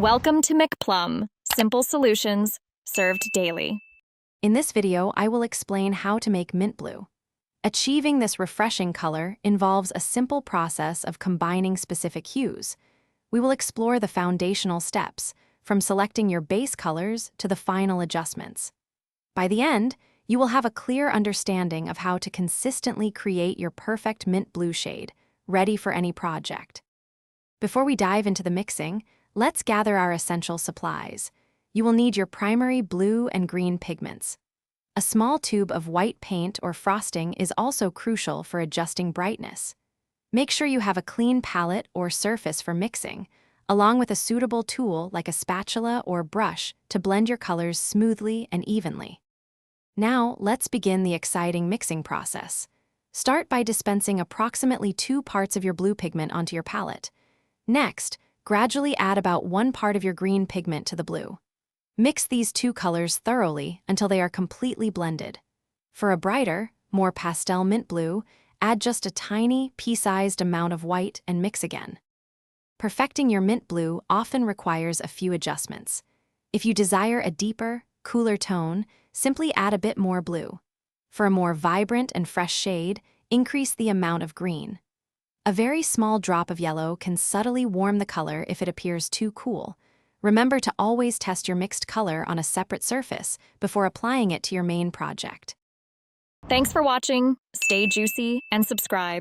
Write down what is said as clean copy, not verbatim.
Welcome to McPlum, simple solutions served daily. In this video, I will explain how to make mint blue. Achieving this refreshing color involves a simple process of combining specific hues. We will explore the foundational steps, from selecting your base colors to the final adjustments. By the end, you will have a clear understanding of how to consistently create your perfect mint blue shade, ready for any project. Before we dive into the mixing, let's gather our essential supplies. You will need your primary blue and green pigments. A small tube of white paint or frosting is also crucial for adjusting brightness. Make sure you have a clean palette or surface for mixing, along with a suitable tool like a spatula or brush to blend your colors smoothly and evenly. Now, let's begin the exciting mixing process. Start by dispensing approximately 2 parts of your blue pigment onto your palette. Next, gradually add about 1 part of your green pigment to the blue. Mix these 2 colors thoroughly until they are completely blended. For a brighter, more pastel mint blue, add just a tiny, pea-sized amount of white and mix again. Perfecting your mint blue often requires a few adjustments. If you desire a deeper, cooler tone, simply add a bit more blue. For a more vibrant and fresh shade, increase the amount of green. A very small drop of yellow can subtly warm the color if it appears too cool. Remember to always test your mixed color on a separate surface before applying it to your main project. Thanks for watching. Stay juicy and subscribe.